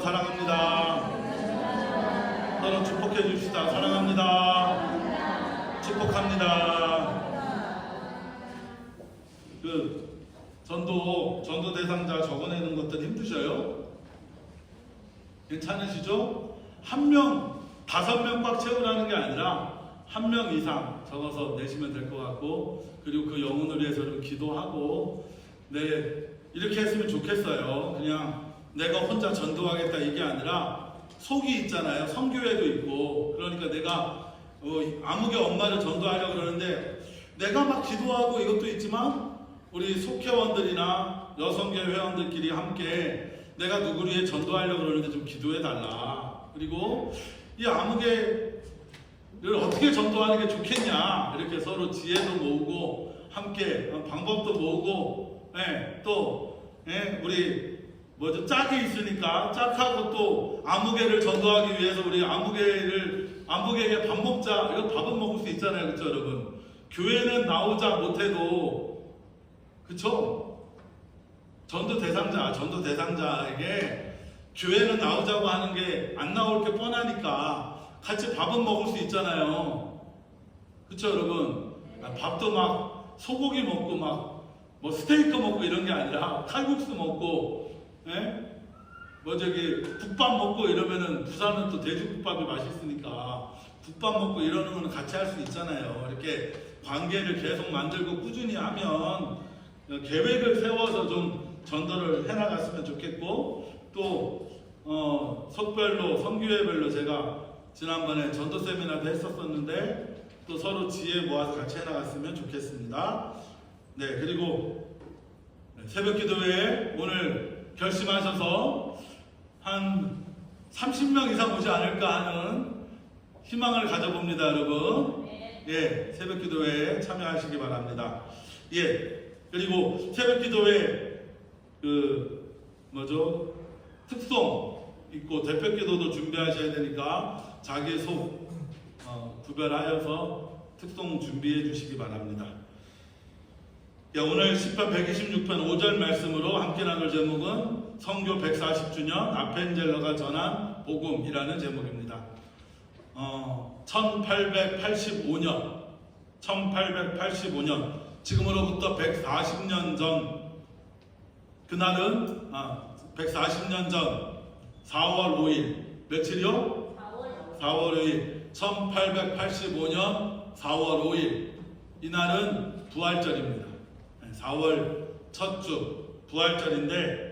사랑합니다. 서로 축복해 줍시다. 사랑합니다. 축복합니다. 전도 대상자 적어내는 것들 힘드셔요? 괜찮으시죠? 한 명, 5명 꽉 채우라는 게 아니라 1명 이상 적어서 내시면 될 것 같고, 그리고 그 영혼을 위해서 좀 기도하고, 네, 이렇게 했으면 좋겠어요. 그냥 내가 혼자 전도하겠다 이게 아니라 속이 있잖아요. 성교회도 있고, 그러니까 내가 아무개 엄마를 전도하려고 그러는데 내가 막 기도하고 이것도 있지만 우리 속회원들이나 여성교회 회원들끼리 함께 내가 누구를 위해 전도하려고 그러는데 좀 기도해 달라. 그리고 이 아무개를 어떻게 전도하는 게 좋겠냐, 이렇게 서로 지혜도 모으고 함께 방법도 모으고, 우리 짝이 있으니까 짝하고 또 아무개를 전도하기 위해서 우리 아무개에게 밥 먹자. 이거 밥은 먹을 수 있잖아요. 그렇죠 여러분? 교회는 나오자 못해도, 그쵸? 전도 대상자에게 교회는 나오자고 하는 게 안 나올 게 뻔하니까 같이 밥은 먹을 수 있잖아요. 그쵸 여러분? 밥도 막 소고기 먹고 막 스테이크 먹고 이런 게 아니라 칼국수 먹고, 국밥 먹고 이러면은, 부산은 또 돼지국밥이 맛있으니까 국밥 먹고 이러는 거는 같이 할 수 있잖아요. 이렇게 관계를 계속 만들고 꾸준히 하면 계획을 세워서 좀 전도를 해나갔으면 좋겠고, 또 속별로 성교회별로 제가 지난번에 전도 세미나도 했었었는데 또 서로 지혜 모아서 같이 해나갔으면 좋겠습니다. 네, 그리고 새벽기도회에 오늘 결심하셔서 한 30명 이상 오지 않을까 하는 희망을 가져봅니다, 여러분. 예, 새벽기도회에 참여하시기 바랍니다. 예, 그리고 새벽기도회 특송 있고 대표기도도 준비하셔야 되니까 자기 속 구별하여서 특송 준비해 주시기 바랍니다. 예, 오늘 10편 126편 5절 말씀으로 함께 나눌 제목은 성교 140주년 아펜젤러가 전한 복음이라는 제목입니다. 1885년 지금으로부터 140년 전, 그날은 140년 전 4월 5일 며칠이요? 4월 5일 1885년 4월 5일 이날은 부활절입니다. 4월 첫 주 부활절인데,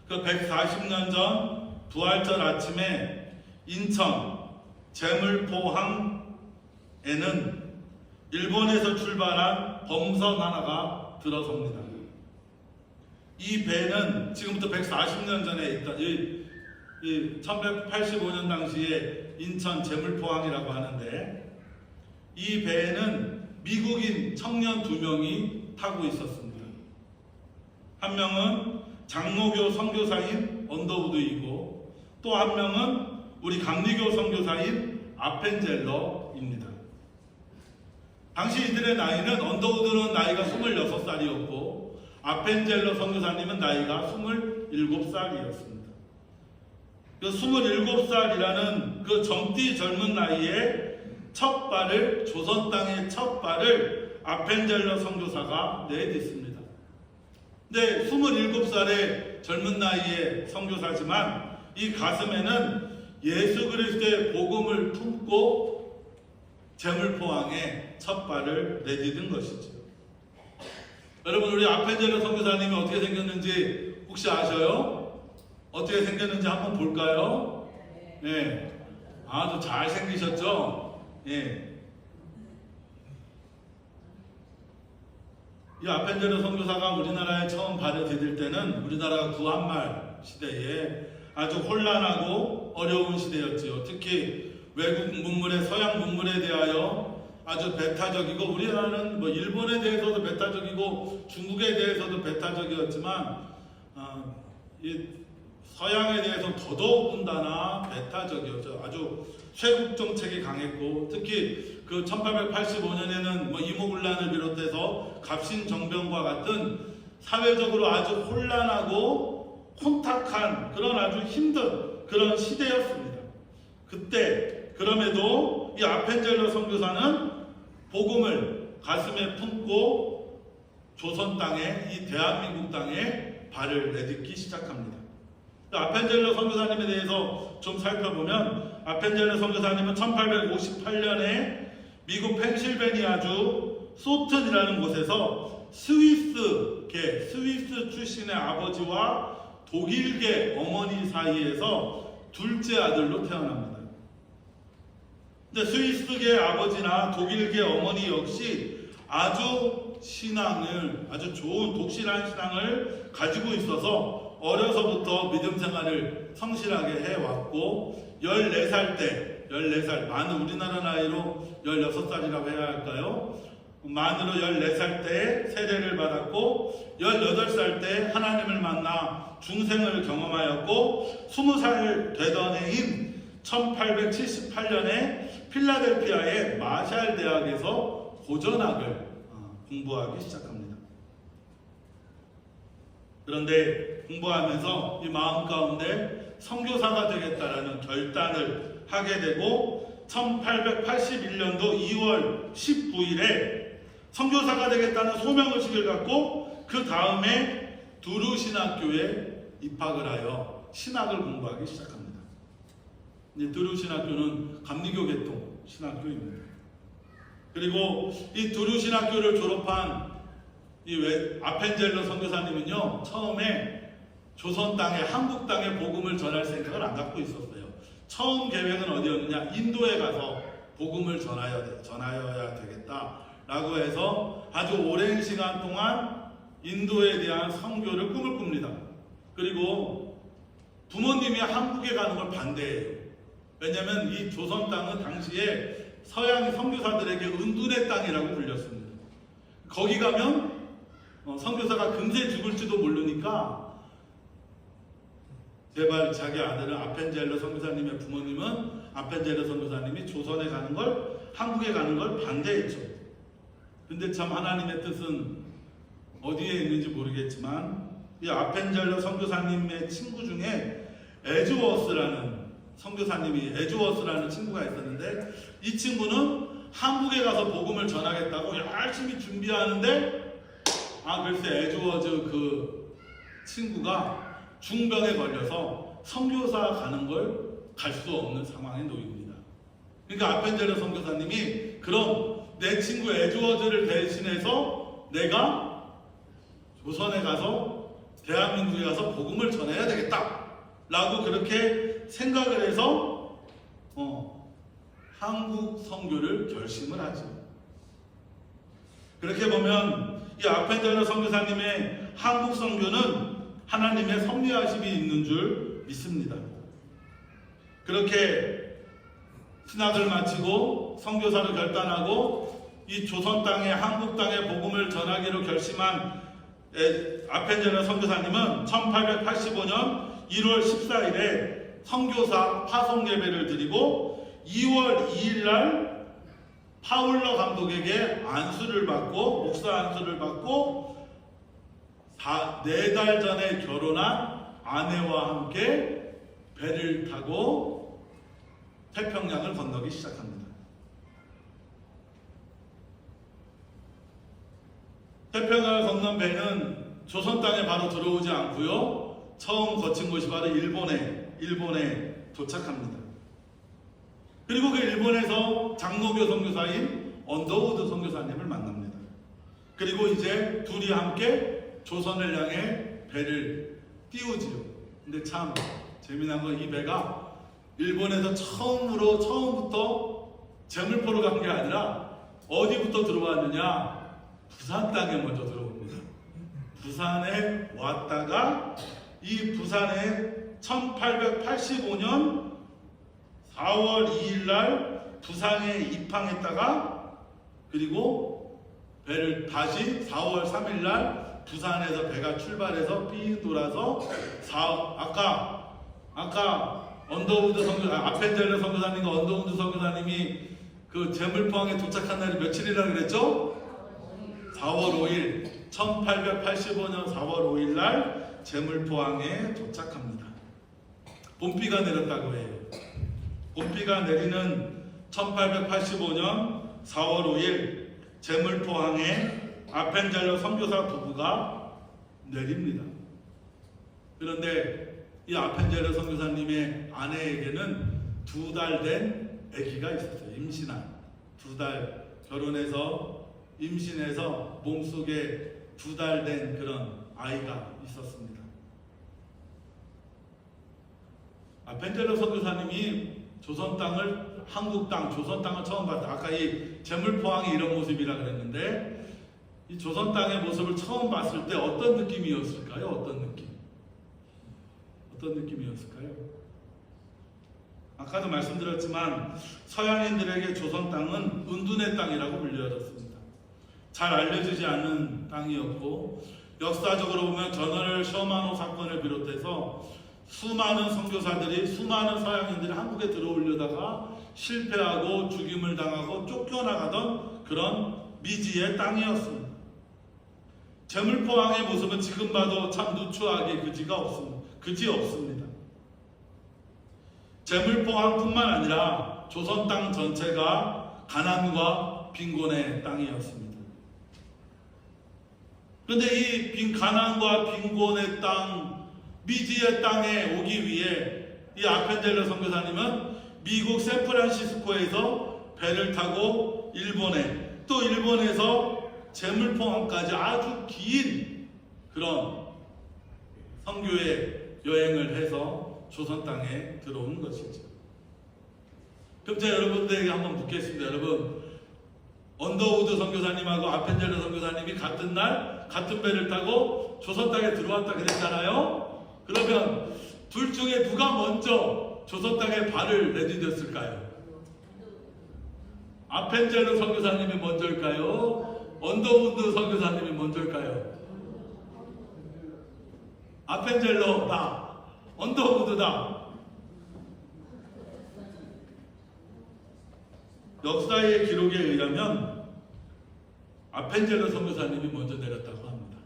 그 140년 전 부활절 아침에 인천 제물포항에는 일본에서 출발한 범선 하나가 들어섭니다. 이 배는 지금부터 140년 전에 있던 1185년 당시에 인천 제물포항이라고 하는데, 이 배에는 미국인 청년 2명이 타고 있었습니다. 한 명은 장로교 선교사인 언더우드이고 또 한 명은 우리 감리교 선교사인 아펜젤러입니다. 당시 이들의 나이는, 언더우드는 나이가 26살이었고 아펜젤러 선교사님은 나이가 27살이었습니다. 그 27살이라는 그 젊디 젊은 나이에 조선 땅의 첫 발을 아펜젤러 선교사가 내딛습니다. 네, 27살의 젊은 나이의 선교사지만 이 가슴에는 예수 그리스도의 복음을 품고 제물포항에 첫 발을 내딛은 것이죠. 여러분, 우리 아펜젤러 선교사님이 어떻게 생겼는지 혹시 아셔요? 어떻게 생겼는지 한번 볼까요? 네, 아주 잘 생기셨죠? 예. 이 아펜젤러 선교사가 우리나라에 처음 발을 디딜 때는 우리나라가 구한말 시대에 아주 혼란하고 어려운 시대였지요. 특히 외국 문물에, 서양 문물에 대하여 아주 배타적이고, 우리나라는 일본에 대해서도 배타적이고 중국에 대해서도 배타적이었지만 이 서양에 대해서 더더욱군다나 배타적이었죠. 아주 쇄국 정책이 강했고, 특히 그 1885년에는 이모군란을 비롯해서 갑신정변과 같은 사회적으로 아주 혼란하고 혼탁한 그런 아주 힘든 그런 시대였습니다. 그때 그럼에도 이 아펜젤러 선교사는 복음을 가슴에 품고 조선 땅에, 이 대한민국 땅에 발을 내딛기 시작합니다. 아펜젤러 선교사님에 대해서 좀 살펴보면, 아펜젤러 선교사님은 1858년에 미국 펜실베니아주 소튼이라는 곳에서 스위스 출신의 아버지와 독일계 어머니 사이에서 둘째 아들로 태어납니다. 근데 스위스계 아버지나 독일계 어머니 역시 아주 좋은 독실한 신앙을 가지고 있어서 어려서부터 믿음 생활을 성실하게 해왔고, 14살, 많은 우리나라 나이로 16살이라고 해야 할까요? 만으로 14살 때 세례를 받았고, 18살 때 하나님을 만나 중생을 경험하였고, 20살 되던 해인 1878년에 필라델피아의 마샬 대학에서 고전학을 공부하기 시작합니다. 그런데 공부하면서 이 마음 가운데 선교사가 되겠다라는 결단을 하게 되고, 1881년도 2월 19일에 선교사가 되겠다는 소명의식을 갖고 그 다음에 두루 신학교에 입학을 하여 신학을 공부하기 시작합니다. 두루 신학교는 감리교 계통 신학교입니다. 그리고 이 두루 신학교를 졸업한 이 아펜젤러 선교사님은요, 처음에 조선 땅에, 한국 땅에 복음을 전할 생각을 안 갖고 있었어요. 처음 계획은 어디였느냐? 인도에 가서 복음을 전하여야 되겠다라고 해서 아주 오랜 시간 동안 인도에 대한 선교를 꿈을 꿉니다. 그리고 부모님이 한국에 가는 걸 반대해요. 왜냐하면 이 조선 땅은 당시에 서양 선교사들에게 은둔의 땅이라고 불렸습니다. 거기 가면 선교사가 금세 죽을지도 모르니까 제발 자기 아들은 아펜젤러 선교사님의 부모님은 아펜젤러 선교사님이 조선에 가는 걸, 한국에 가는 걸 반대했죠. 근데 참 하나님의 뜻은 어디에 있는지 모르겠지만, 이 아펜젤러 선교사님의 친구 중에 에즈워스라는 친구가 있었는데, 이 친구는 한국에 가서 복음을 전하겠다고 열심히 준비하는데, 글쎄 에즈워즈 그 친구가 중병에 걸려서 선교사 가는 걸 갈 수 없는 상황에 놓입니다. 그러니까 아펜젤러 선교사님이, 그럼 내 친구 에즈워즈를 대신해서 내가 조선에 가서 대한민국에 가서 복음을 전해야 되겠다 라고 그렇게 생각을 해서 한국 선교를 결심을 하죠. 그렇게 보면 이 아펜젤러 선교사님의 한국 선교는 하나님의 섭리하심이 있는 줄 믿습니다. 그렇게 신학을 마치고 선교사를 결단하고 이 조선 땅에, 한국 땅에 복음을 전하기로 결심한 아펜젤러 선교사님은 1885년 1월 14일에 선교사 파송 예배를 드리고 2월 2일 날 파울러 감독에게 안수를 받고, 목사 안수를 받고 4달 전에 결혼한 아내와 함께 배를 타고 태평양을 건너기 시작합니다. 태평양을 건넌 배는 조선 땅에 바로 들어오지 않고요, 처음 거친 곳이 바로 일본에 도착합니다. 그리고 그 일본에서 장로교 선교사인 언더우드 선교사님을 만납니다. 그리고 이제 둘이 함께 조선을 향해 배를 띄우지요. 근데 참 재미난 건 이 배가 일본에서 처음부터 제물포로 간 게 아니라 어디부터 들어왔느냐? 부산 땅에 먼저 들어옵니다. 부산에 왔다가 이 부산에 1885년 4월 2일 날 부산에 입항했다가, 그리고 배를 다시 4월 3일 날 부산에서 배가 출발해서 삥 돌아서 아까 언더우드 아펜젤러 선교사님과 언더우드 선교사님이 그 제물포항에 도착한 날이 며칠이라 그랬죠? 4월 5일, 1885년 4월 5일 날 제물포항에 도착합니다. 봄비가 내렸다고 해요. 봄비가 내리는 1885년 4월 5일 제물포항에 아펜젤러 선교사 부부가 내립니다. 그런데 이 아펜젤러 선교사님의 아내에게는 2달 된 아기가 있었어요. 임신한 2달 결혼해서 임신해서 몸속에 2달 된 그런 아이가 있었습니다. 아펜젤러 선교사님이 조선 땅을 한국 땅, 조선 땅을 처음 봤다. 아까 이 제물포항이 이런 모습이라 그랬는데 이 조선 땅의 모습을 처음 봤을 때 어떤 느낌이었을까요? 어떤 느낌이었을까요? 아까도 말씀드렸지만 서양인들에게 조선 땅은 은둔의 땅이라고 불려졌습니다. 잘 알려지지 않는 땅이었고 역사적으로 보면 전월 셔마노 사건을 비롯해서 수많은 선교사들이 수많은 서양인들이 한국에 들어오려다가 실패하고 죽임을 당하고 쫓겨나가던 그런 미지의 땅이었습니다. 제물포항의 모습은 지금 봐도 참 누추하게 그지 없습니다. 제물포항뿐만 아니라 조선 땅 전체가 가난과 빈곤의 땅이었습니다. 그런데 이 가난과 빈곤의 땅, 미지의 땅에 오기 위해 이 아펜젤러 선교사님은 미국 샌프란시스코에서 배를 타고 일본에, 또 일본에서 제물포항까지 아주 긴 그런 선교의 여행을 해서 조선 땅에 들어온 것이죠. 그럼 제가 여러분들에게 한번 묻겠습니다. 여러분, 언더우드 선교사님하고 아펜젤러 선교사님이 같은 날 같은 배를 타고 조선 땅에 들어왔다 그랬잖아요. 그러면 둘 중에 누가 먼저 조선 땅에 발을 내디뎠을까요? 아펜젤러 선교사님이 먼저일까요? 언더우드 선교사님이 먼저일까요? 아펜젤러다, 언더우드다. 역사의 기록에 의하면 아펜젤러 선교사님이 먼저 내렸다고 합니다.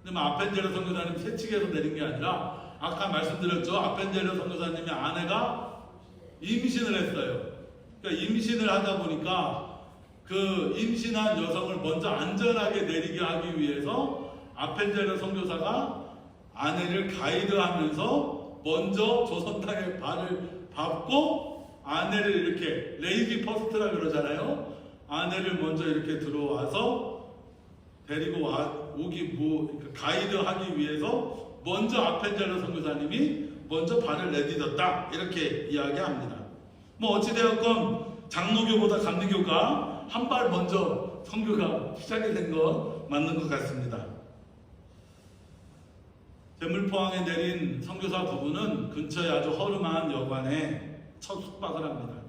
근데 아펜젤러 선교사님 세측에서 내린 게 아니라 아까 말씀드렸죠. 아펜젤러 선교사님의 아내가 임신을 했어요. 그러니까 임신을 하다 보니까 그 임신한 여성을 먼저 안전하게 내리게 하기 위해서 아펜젤러 선교사가 아내를 가이드하면서 먼저 조선 땅에 발을 밟고 아내를 이렇게 레이디 퍼스트라 그러잖아요. 아내를 먼저 이렇게 들어와서 데리고 그러니까 가이드하기 위해서 먼저 아펜젤러 선교사님이 먼저 발을 내딛었다 이렇게 이야기합니다. 뭐 어찌되었건 장로교보다 감리교가 한 발 먼저 선교가 시작이 된 건 맞는 것 같습니다. 제물포항에 내린 선교사 부부는 근처에 아주 허름한 여관에 첫 숙박을 합니다.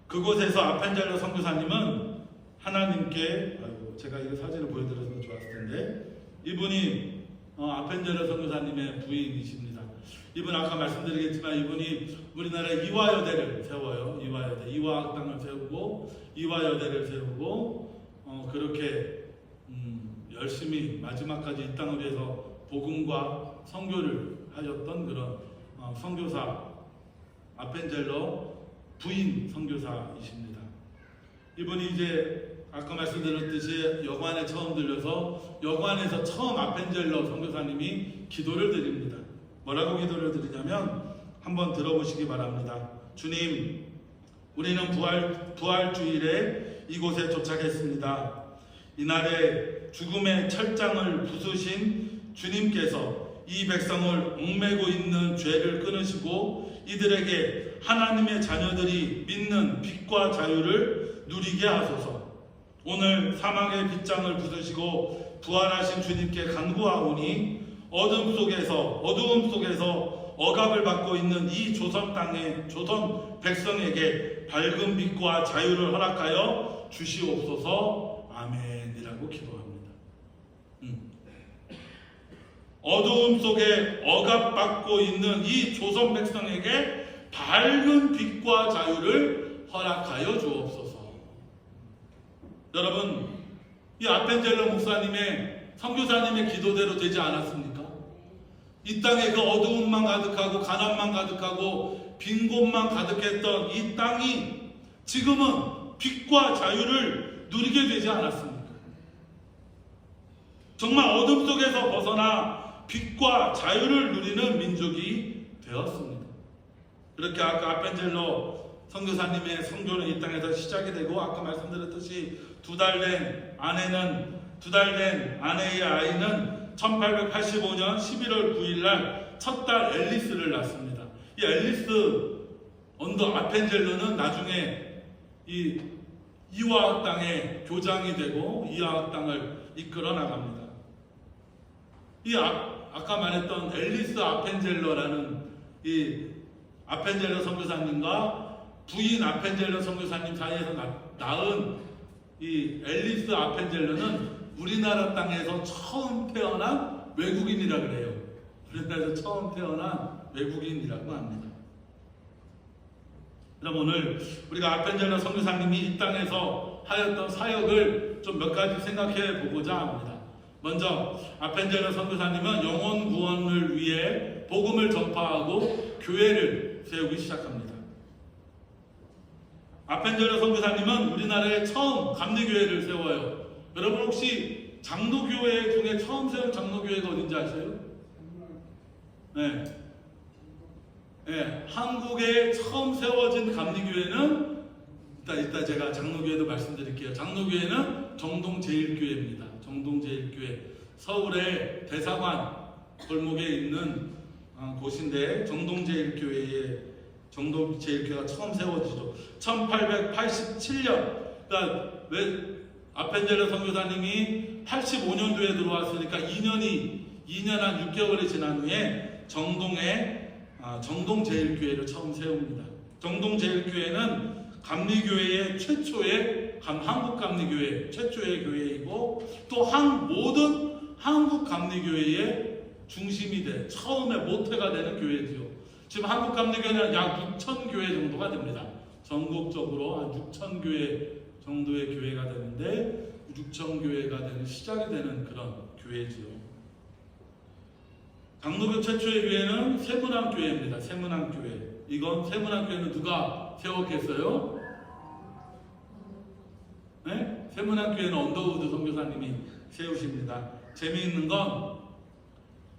그곳에서 아펜젤러 선교사님은 하나님께, 제가 이 사진을 보여드렸으면 좋았을 텐데, 이분이 아펜젤러 선교사님의 부인이십니다. 이분 아까 말씀드리겠지만 이분이 우리나라에 이화여대를 세워요. 이화학당을 세우고 이화여대를 세우고 그렇게 열심히 마지막까지 이 땅을 위해서 복음과 선교를 하셨던 그런 선교사 아펜젤러 부인 선교사이십니다. 이분이 이제 아까 말씀드렸듯이 여관에 처음 들려서 여관에서 처음 아펜젤러 선교사님이 기도를 드립니다. 뭐라고 기도를 드리냐면 한번 들어보시기 바랍니다. 주님, 우리는 부활주일에 이곳에 도착했습니다. 이날에 죽음의 철장을 부수신 주님께서 이 백성을 얽매고 있는 죄를 끊으시고 이들에게 하나님의 자녀들이 믿는 빛과 자유를 누리게 하소서. 오늘 사망의 빗장을 부수시고 부활하신 주님께 간구하오니 어둠 속에서 억압을 받고 있는 이 조선 땅의 조선 백성에게 밝은 빛과 자유를 허락하여 주시옵소서. 아멘이라고 기도합니다. 어두움 속에 억압받고 있는 이 조선 백성에게 밝은 빛과 자유를 허락하여 주옵소서. 여러분, 이 아펜젤러 목사님의 선교사님의 기도대로 되지 않았습니까? 이 땅에 그 어두움만 가득하고 가난만 가득하고 빈 곳만 가득했던 이 땅이 지금은 빛과 자유를 누리게 되지 않았습니까? 정말 어둠 속에서 벗어나 빛과 자유를 누리는 민족이 되었습니다. 그렇게 아까 아펜젤러 선교사님의 선교는 이 땅에서 시작이 되고, 아까 말씀드렸듯이 두 달 된 아내의 아이는 1885년 11월 9일 날 첫 딸 앨리스를 낳습니다. 이 앨리스 언더 아펜젤러는 나중에 이 이화학 당의 교장이 되고 이화학 당을 이끌어 나갑니다. 이 아까 말했던 앨리스 아펜젤러라는 이 아펜젤러 선교사님과 부인 아펜젤러 선교사님 사이에서 낳은 이 앨리스 아펜젤러는 우리나라 땅에서 처음 태어난 외국인이라 그래요. 우리나라에서 처음 태어난 외국인이라고 합니다. 그럼 오늘 우리가 아펜젤러 선교사님이 이 땅에서 하였던 사역을 좀 몇 가지 생각해 보고자 합니다. 먼저 아펜젤러 선교사님은 영혼 구원을 위해 복음을 전파하고 교회를 세우기 시작합니다. 아펜젤러 선교사님은 우리나라에 처음 감리교회를 세워요. 여러분 혹시 장로교회 중에 처음 세운 장로교회가 어딘지 아세요? 네. 네, 한국에 처음 세워진 감리교회는 이따 제가 장로교회도 말씀드릴게요. 장로교회는 정동제일교회입니다. 정동제일교회. 서울의 대사관 골목에 있는 곳인데 정동제일교회가 처음 세워지죠. 1887년. 그러니까 왜 아펜젤러 선교사님이 85년도에 들어왔으니까 2년 한 6개월이 지난 후에 정동제일교회를 처음 세웁니다. 정동제일교회는 감리교회의 최초의 한국 감리교회 최초의 교회이고 또 모든 한국 감리교회의 중심이 돼 처음에 모태가 되는 교회지요. 지금 한국 감리교회는 약 6천 교회 정도가 됩니다. 전국적으로 한 6천 교회 정도의 교회가 되는데 6천 교회가 되는 시작이 되는 그런 교회지요. 장로교 최초의 교회는 세문안교회입니다. 세문안교회. 이건 세문안교회는 누가 세웠겠어요? 네? 세문안교회는 언더우드 선교사님이 세우십니다. 재미있는 건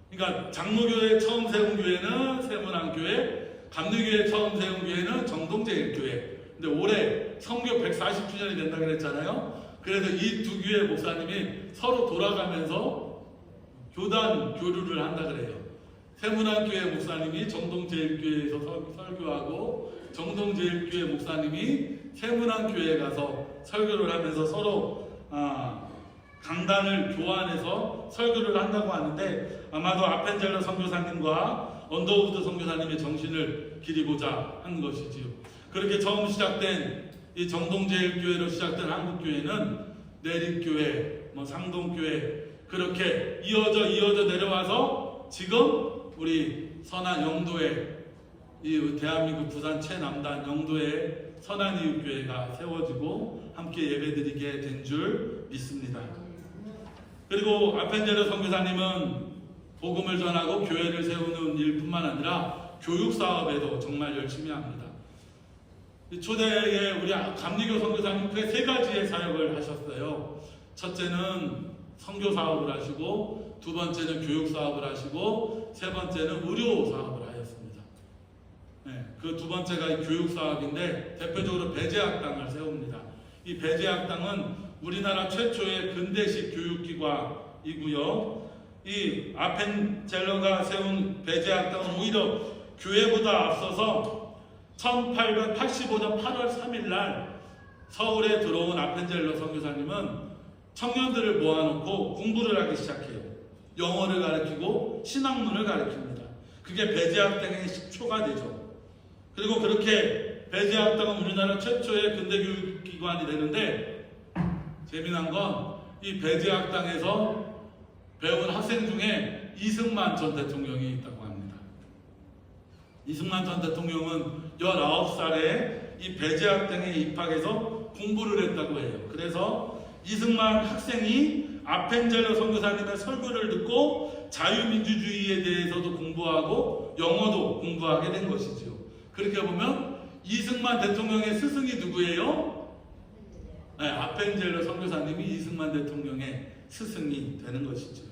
그러니까 장로교회 처음 세운 교회는 세문안교회, 감리교회 처음 세운 교회는 정동제일교회. 근데 올해 선교 140주년이 된다 그랬잖아요. 그래서 이 두 교회 목사님이 서로 돌아가면서 교단 교류를 한다 그래요. 세문안교회 목사님이 정동제일교회에서 설교하고 정동제일교회 목사님이 세문안교회에 가서 설교를 하면서 서로 강단을 교환해서 설교를 한다고 하는데 아마도 아펜젤러 선교사님과 언더우드 선교사님의 정신을 기리고자 한 것이지요. 그렇게 처음 시작된 이 정동제일교회로 시작된 한국교회는 내립교회, 상동교회 그렇게 이어져 내려와서 지금 우리 선한 영도에 이 대한민국 부산 최남단 영도에 선한이웃교회가 세워지고 함께 예배드리게 된 줄 믿습니다. 그리고 아펜젤러 선교사님은 복음을 전하고 교회를 세우는 일뿐만 아니라 교육 사업에도 정말 열심히 합니다. 초대에 우리 감리교 선교사님 크게 세 가지의 사역을 하셨어요. 첫째는 선교 사업을 하시고 두 번째는 교육 사업을 하시고 세 번째는 의료 사업을 하셨습니다. 네, 그 두 번째가 교육 사업인데 대표적으로 배제학당을 세웁니다. 이 배제학당은 우리나라 최초의 근대식 교육기관이고요. 이 아펜젤러가 세운 배제학당은 오히려 교회보다 앞서서 1885년 8월 3일 날 서울에 들어온 아펜젤러 선교사님은 청년들을 모아놓고 공부를 하기 시작해요. 영어를 가르치고 신학문을 가르칩니다. 그게 배제학당의 식초가 되죠. 그리고 그렇게 배제학당은 우리나라 최초의 근대교육기관이 되는데 재미난 건 이 배제학당에서 배운 학생 중에 이승만 전 대통령이 있다고 합니다. 이승만 전 대통령은 19살에 이 배제학당에 입학해서 공부를 했다고 해요. 그래서 이승만 학생이 아펜젤러 선교사님의 설교를 듣고 자유민주주의에 대해서도 공부하고 영어도 공부하게 된 것이지요. 그렇게 보면 이승만 대통령의 스승이 누구예요? 네, 아펜젤러 선교사님이 이승만 대통령의 스승이 되는 것이죠.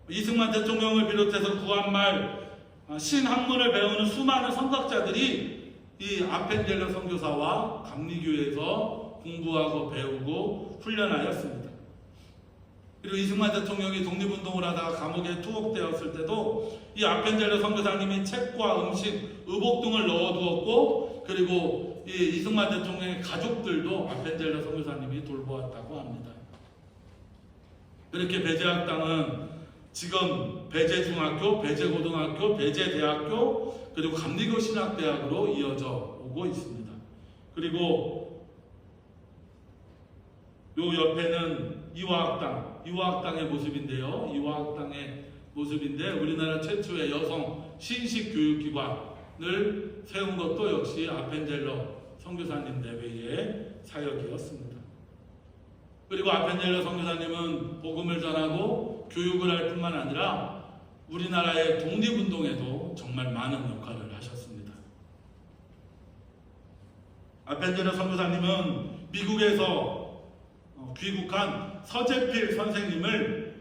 이승만 대통령을 비롯해서 구한말 신학문을 배우는 수많은 선각자들이 이 아펜젤러 선교사와 감리교회에서 공부하고 배우고 훈련하였습니다. 그리고 이승만 대통령이 독립운동을 하다가 감옥에 투옥되었을 때도 이 아펜젤러 선교사님이 책과 음식, 의복 등을 넣어두었고, 그리고 이 이승만 대통령의 가족들도 아펜젤러 선교사님이 돌보았다고 합니다. 그렇게 배재학당은 지금 배재중학교, 배재고등학교, 배재대학교, 그리고 감리교 신학대학으로 이어져 오고 있습니다. 그리고 요 옆에는 이화학당의 모습인데요. 이화학당의 모습인데 우리나라 최초의 여성 신식 교육기관을 세운 것도 역시 아펜젤러 선교사님 내외의 사역이었습니다. 그리고 아펜젤러 선교사님은 복음을 전하고 교육을 할 뿐만 아니라 우리나라의 독립운동에도 정말 많은 역할을 하셨습니다. 아펜젤러 선교사님은 미국에서 귀국한 서재필 선생님을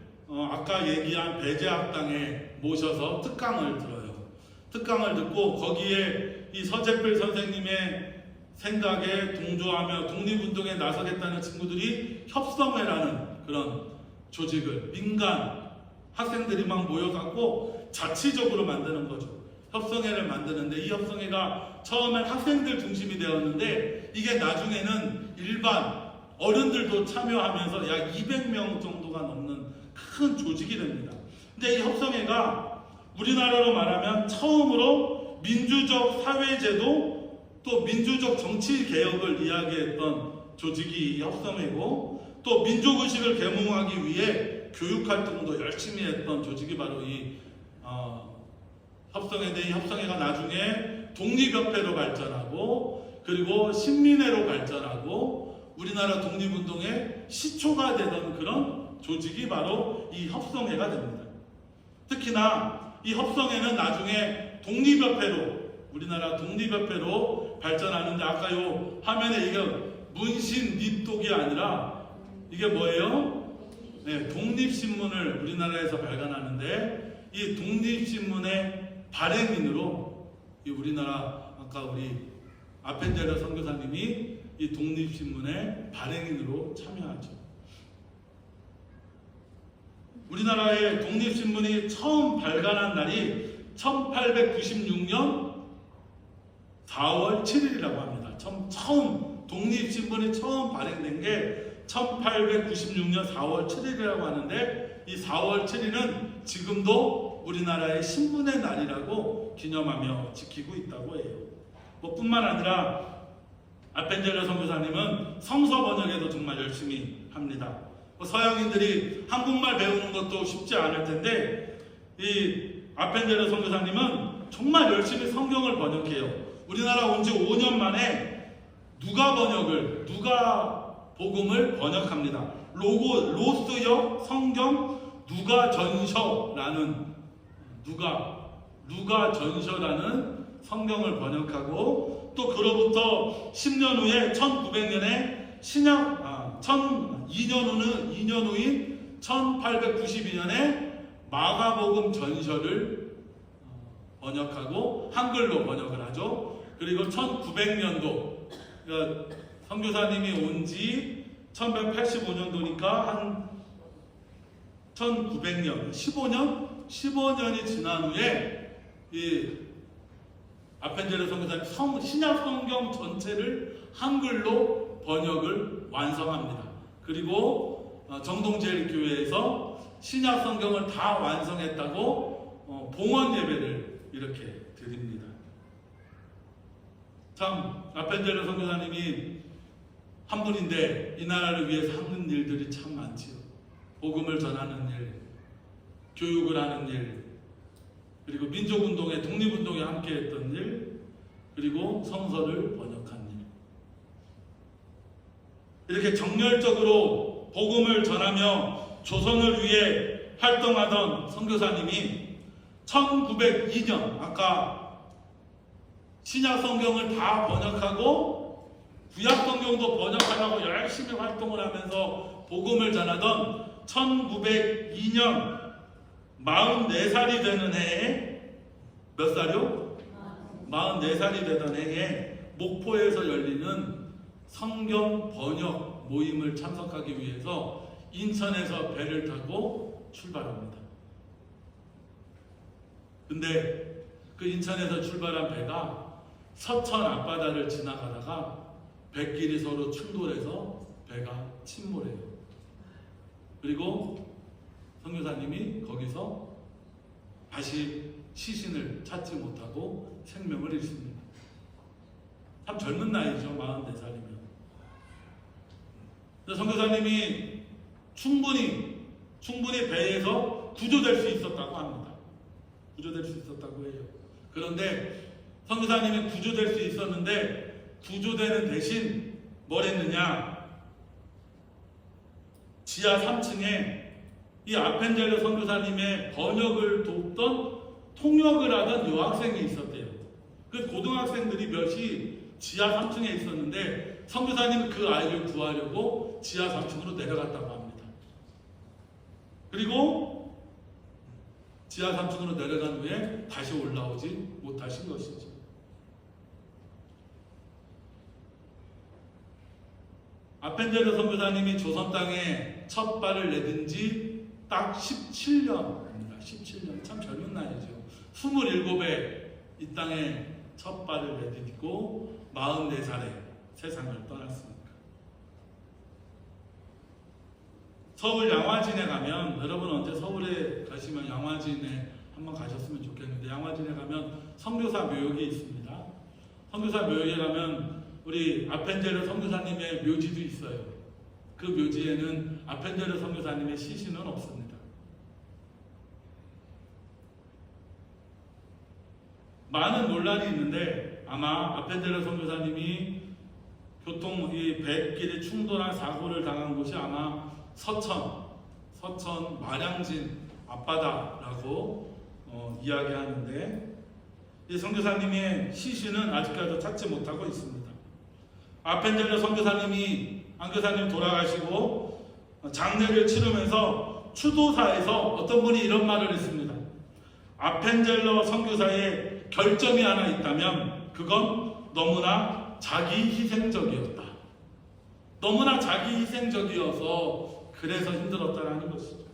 아까 얘기한 배재학당에 모셔서 특강을 들어요. 특강을 듣고 거기에 이 서재필 선생님의 생각에 동조하며 독립운동에 나서겠다는 친구들이 협성회라는 그런 조직을 민간 학생들이 막 모여갖고 자치적으로 만드는 거죠. 협성회를 만드는데 이 협성회가 처음엔 학생들 중심이 되었는데 이게 나중에는 일반 어른들도 참여하면서 약 200명 정도가 넘는 큰 조직이 됩니다. 근데 이 협성회가 우리나라로 말하면 처음으로 민주적 사회제도 또 민주적 정치개혁을 이야기했던 조직이 협성회고, 또 민족의식을 계몽하기 위해 교육활동도 열심히 했던 조직이 바로 이 협성회인데, 이 협성회가 나중에 독립협회로 발전하고 그리고 신민회로 발전하고 우리나라 독립운동의 시초가 되던 그런 조직이 바로 이 협성회가 됩니다. 특히나 이 협성회는 나중에 독립협회로, 우리나라 독립협회로 발전하는데, 아까 요 화면에 이게 문신 립독이 아니라 이게 뭐예요? 네, 독립신문을 우리나라에서 발간하는데, 이 독립신문의 발행인으로 이 우리나라 아까 우리 아펜젤러 선교사님이 이 독립신문의 발행인으로 참여하죠. 우리나라의 독립신문이 처음 발간한 날이 1896년 4월 7일이라고 합니다. 처음 독립신문이 처음 발행된 게 1896년 4월 7일이라고 하는데, 이 4월 7일은 지금도 우리나라의 신문의 날이라고 기념하며 지키고 있다고 해요. 뿐만 아니라 아펜젤러 선교사님은 성서 번역에도 정말 열심히 합니다. 서양인들이 한국말 배우는 것도 쉽지 않을 텐데 이 아펜젤러 선교사님은 정말 열심히 성경을 번역해요. 우리나라 온 지 5년 만에 누가 복음을 번역합니다. 로스역 성경 누가 전서라는 성경을 번역하고, 또 그로부터 10년 후에 1900년에 2년 후인 1892년에 마가복음 전서를 번역하고 한글로 번역을 하죠. 그리고 1900년도, 그러니까 선교사님이 온 지 1185년도니까 한 1900년, 15년이 지난 후에 이 아펜젤러 선교사님 신약 성경 전체를 한글로 번역을 완성합니다. 그리고 정동제일교회에서 신약 성경을 다 완성했다고 봉헌 예배를 이렇게 드립니다. 참 아펜젤러 선교사님이 한 분인데 이 나라를 위해서 하는 일들이 참 많지요. 복음을 전하는 일, 교육을 하는 일, 그리고 민족운동에, 독립운동에 함께했던 일, 그리고 성서를 번역한 일. 이렇게 정열적으로 복음을 전하며 조선을 위해 활동하던 선교사님이 1902년 아까 신약 성경을 다 번역하고 구약 성경도 번역하려고 열심히 활동을 하면서 복음을 전하던 1902년 44살이 되는 해에 몇 살이요? 44살이 되던 해에 목포에서 열리는 성경 번역 모임을 참석하기 위해서 인천에서 배를 타고 출발합니다. 근데 그 인천에서 출발한 배가 서천 앞바다를 지나가다가 배끼리 서로 충돌해서 배가 침몰해요. 그리고 선교사님이 거기서 다시 시신을 찾지 못하고 생명을 잃습니다. 참 젊은 나이죠. 44살이면. 선교사님이 충분히 배에서 구조될 수 있었다고 합니다. 구조될 수 있었다고 해요. 그런데 선교사님이 구조될 수 있었는데 구조되는 대신 뭘 했느냐? 지하 3층에 이 아펜젤러 선교사님의 번역을 돕던 통역을 하던 여학생이 있었대요. 그 고등학생들이 몇이 지하 3층에 있었는데 선교사님은 그 아이를 구하려고 지하 3층으로 내려갔다고 합니다. 그리고 지하 3층으로 내려간 후에 다시 올라오지 못하신 것이죠. 아펜젤러 선교사님이 조선 땅에 첫 발을 내딘 지 딱 17년입니다. 17년. 참 젊은 나이죠. 27에 이 땅에 첫 발을 내딛고 44살에 세상을 떠났습니다. 서울 양화진에 가면, 여러분 언제 서울에 가시면 양화진에 한번 가셨으면 좋겠는데, 양화진에 가면 선교사 묘역이 있습니다. 선교사 묘역에 가면 우리 아펜젤러 선교사님의 묘지도 있어요. 그 묘지에는 아펜젤러 선교사님의 시신은 없습니다. 많은 논란이 있는데 아마 아펜젤러 선교사님이 이 배길에 충돌한 사고를 당한 곳이 아마 서천 마량진 앞바다라고 이야기하는데, 이 선교사님의 시신은 아직까지 찾지 못하고 있습니다. 아펜젤러 선교사님이 안교사님 돌아가시고 장례를 치르면서 추도사에서 어떤 분이 이런 말을 했습니다. 아펜젤러 선교사의 결점이 하나 있다면 그건 너무나 자기 희생적이었다. 너무나 자기 희생적이어서 그래서 힘들었다라는 것이죠.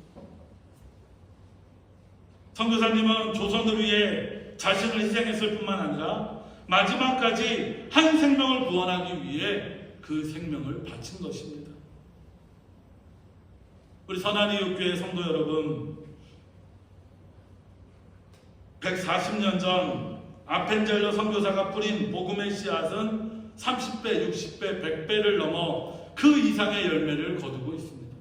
선교사님은 조선을 위해 자신을 희생했을 뿐만 아니라 마지막까지 한 생명을 구원하기 위해 그 생명을 바친 것입니다. 우리 선한이육교회 성도 여러분, 140년 전 아펜젤러 선교사가 뿌린 복음의 씨앗은 30배, 60배, 100배를 넘어 그 이상의 열매를 거두고 있습니다.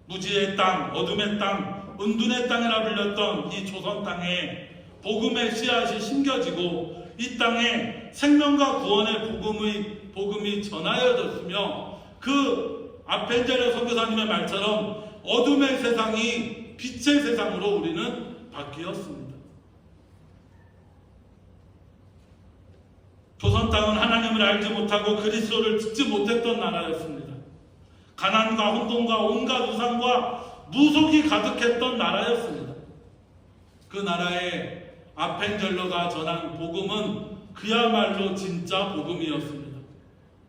무지의 땅, 어둠의 땅, 은둔의 땅이라 불렸던 이 조선 땅에 복음의 씨앗이 심겨지고 이 땅에 생명과 구원의 복음이 전하여졌으며, 그 아펜젤러 선교사님의 말처럼 어둠의 세상이 빛의 세상으로 우리는 바뀌었습니다. 조선 땅은 하나님을 알지 못하고 그리스도를 듣지 못했던 나라였습니다. 가난과 혼돈과 온갖 우상과 무속이 가득했던 나라였습니다. 그 나라에 아펜젤러가 전한 복음은 그야말로 진짜 복음이었습니다.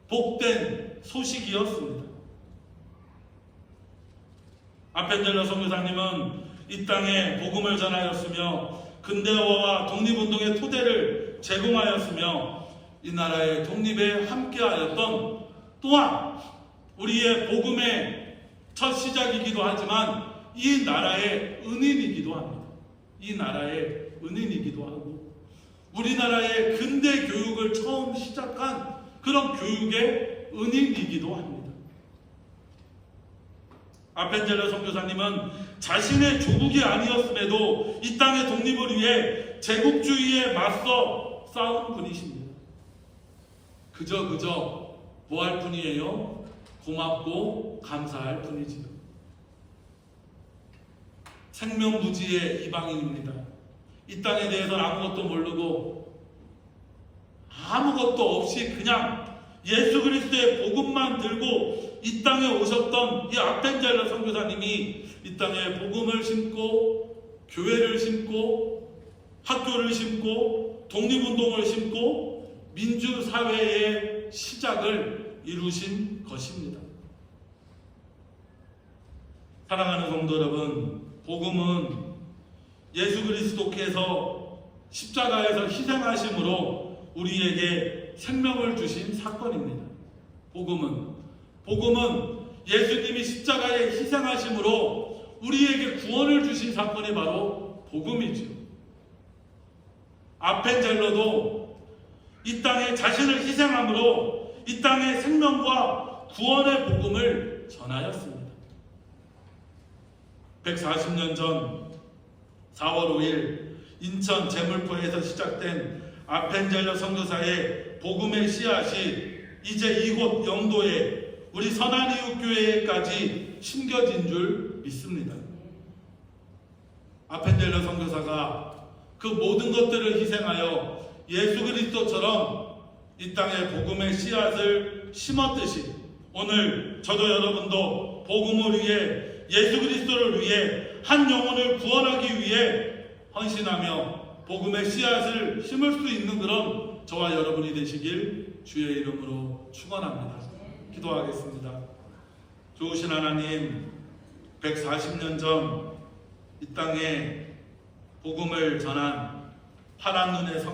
복된 소식이었습니다. 아펜젤러 선교사님은 이 땅에 복음을 전하였으며 근대화와 독립운동의 토대를 제공하였으며 이 나라의 독립에 함께하였던, 또한 우리의 복음의 첫 시작이기도 하지만 이 나라의 은인이기도 합니다. 이 나라의 은인이기도 하고 우리나라의 근대 교육을 처음 시작한 그런 교육의 은인이기도 합니다. 아펜젤러 선교사님은 자신의 조국이 아니었음에도 이 땅의 독립을 위해 제국주의에 맞서 싸운 분이십니다. 그저 뭐 할 뿐이에요? 고맙고 감사할 뿐이지요. 생명부지의 이방인입니다. 이 땅에 대해서는 아무것도 모르고 아무것도 없이 그냥 예수 그리스도의 복음만 들고 이 땅에 오셨던 이 아펜젤러 선교사님이 이 땅에 복음을 심고 교회를 심고 학교를 심고 독립운동을 심고 민주사회의 시작을 이루신 것입니다. 사랑하는 성도 여러분, 복음은 예수 그리스도께서 십자가에서 희생하심으로 우리에게 생명을 주신 사건입니다. 복음은 예수님이 십자가에 희생하심으로 우리에게 구원을 주신 사건이 바로 복음이죠. 아펜젤러도 이 땅에 자신을 희생함으로 이 땅에 생명과 구원의 복음을 전하였습니다. 140년 전 4월 5일 인천 제물포에서 시작된 아펜젤러 선교사의 복음의 씨앗이 이제 이곳 영도에 우리 선한이웃교회까지 심겨진 줄 믿습니다. 아펜젤러 선교사가 그 모든 것들을 희생하여 예수 그리스도처럼 이 땅에 복음의 씨앗을 심었듯이 오늘 저도 여러분도 복음을 위해 예수 그리스도를 위해 한 영혼을 구원하기 위해 헌신하며 복음의 씨앗을 심을 수 있는 그런 저와 여러분이 되시길 주의 이름으로 축원합니다. 기도하겠습니다. 좋으신 하나님, 140년 전 이 땅에 복음을 전한 파란 눈의 성